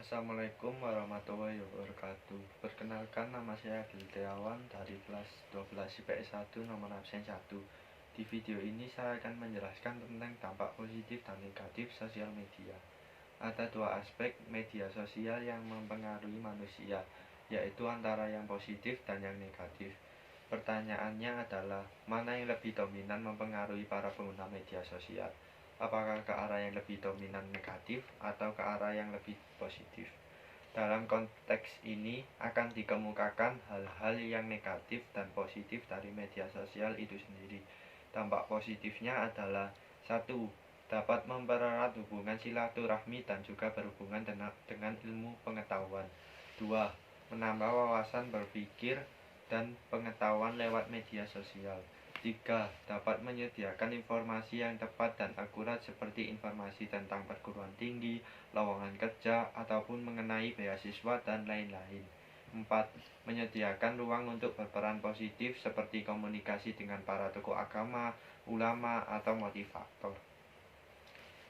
Assalamualaikum warahmatullahi wabarakatuh. Perkenalkan, nama saya Agil Tiawan dari kelas 12 IPS 1 nomor absen 1. Di video ini saya akan menjelaskan tentang dampak positif dan negatif sosial media. Ada dua aspek media sosial yang mempengaruhi manusia, yaitu antara yang positif dan yang negatif. Pertanyaannya adalah, mana yang lebih dominan mempengaruhi para pengguna media sosial? Apakah ke arah yang lebih dominan negatif atau ke arah yang lebih positif? Dalam konteks ini akan dikemukakan hal-hal yang negatif dan positif dari media sosial itu sendiri. Dampak positifnya adalah: 1. Dapat mempererat hubungan silaturahmi dan juga berhubungan dengan ilmu pengetahuan. 2. Menambah wawasan berpikir dan pengetahuan lewat media sosial. 3. Dapat menyediakan informasi yang tepat dan akurat seperti informasi tentang perguruan tinggi, lowongan kerja, ataupun mengenai beasiswa dan lain-lain. 4. Menyediakan ruang untuk berperan positif seperti komunikasi dengan para tokoh agama, ulama, atau motivator.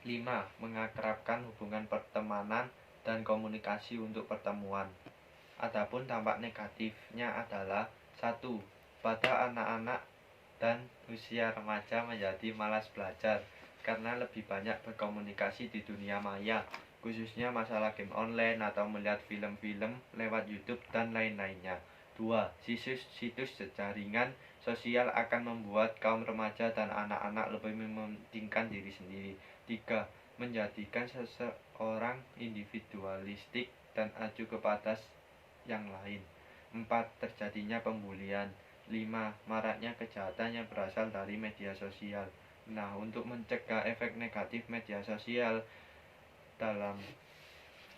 5. Mengakrabkan hubungan pertemanan dan komunikasi untuk pertemuan. Adapun dampak negatifnya adalah: 1. Pada anak-anak dan usia remaja menjadi malas belajar karena lebih banyak berkomunikasi di dunia maya, khususnya masalah game online atau melihat film-film lewat YouTube dan lain-lainnya. 2. Situs jaringan sosial akan membuat kaum remaja dan anak-anak lebih mementingkan diri sendiri. 3. Menjadikan seseorang individualistik dan acuh kepada yang lain. 4. Terjadinya pembulian. 5. Maraknya kejahatan yang berasal dari media sosial. Nah, untuk mencegah efek negatif media sosial dalam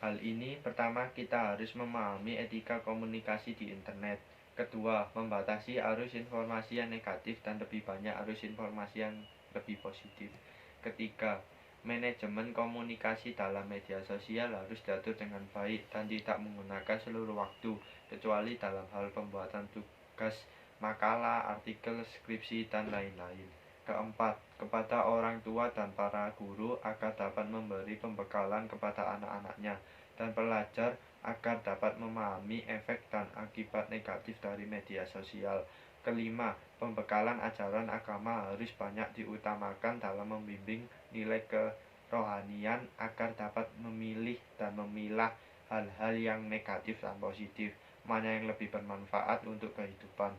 hal ini, pertama kita harus memahami etika komunikasi di internet. Kedua, membatasi arus informasi yang negatif dan lebih banyak arus informasi yang lebih positif. Ketiga, manajemen komunikasi dalam media sosial harus diatur dengan baik dan tidak menggunakan seluruh waktu, kecuali dalam hal pembuatan tugas, makalah, artikel, skripsi, dan lain-lain. Keempat, kepada orang tua dan para guru agar dapat memberi pembekalan kepada anak-anaknya dan pelajar agar dapat memahami efek dan akibat negatif dari media sosial. Kelima, pembekalan ajaran agama harus banyak diutamakan dalam membimbing nilai kerohanian agar dapat memilih dan memilah hal-hal yang negatif dan positif, mana yang lebih bermanfaat untuk kehidupan.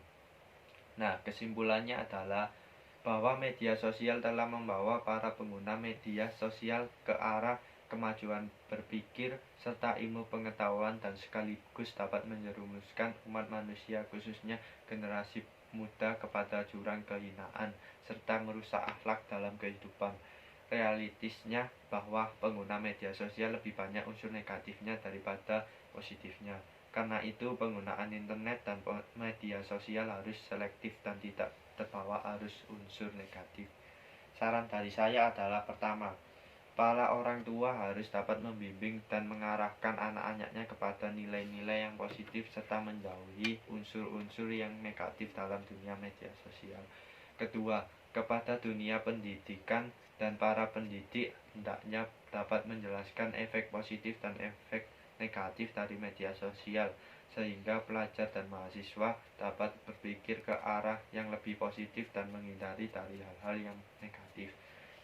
Nah, kesimpulannya adalah bahwa media sosial telah membawa para pengguna media sosial ke arah kemajuan berpikir serta ilmu pengetahuan dan sekaligus dapat menjerumuskan umat manusia khususnya generasi muda kepada jurang kehinaan serta merusak akhlak dalam kehidupan. Realitisnya bahwa pengguna media sosial lebih banyak unsur negatifnya daripada positifnya. Karena itu, penggunaan internet dan media sosial harus selektif dan tidak terbawa arus unsur negatif. Saran dari saya adalah: pertama, para orang tua harus dapat membimbing dan mengarahkan anak-anaknya kepada nilai-nilai yang positif serta menjauhi unsur-unsur yang negatif dalam dunia media sosial. Kedua, kepada dunia pendidikan dan para pendidik hendaknya dapat menjelaskan efek positif dan efek negatif dari media sosial sehingga pelajar dan mahasiswa dapat berpikir ke arah yang lebih positif dan menghindari dari hal-hal yang negatif.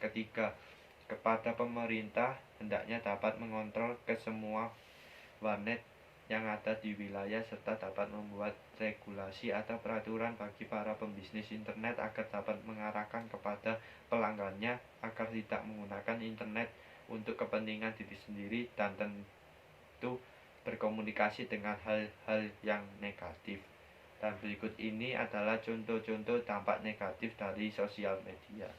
Ketiga, kepada pemerintah hendaknya dapat mengontrol ke semua warnet yang ada di wilayah serta dapat membuat regulasi atau peraturan bagi para pembisnis internet agar dapat mengarahkan kepada pelanggannya agar tidak menggunakan internet untuk kepentingan diri sendiri dan tentu berkomunikasi dengan hal-hal yang negatif. Dan berikut ini adalah contoh-contoh dampak negatif dari sosial media.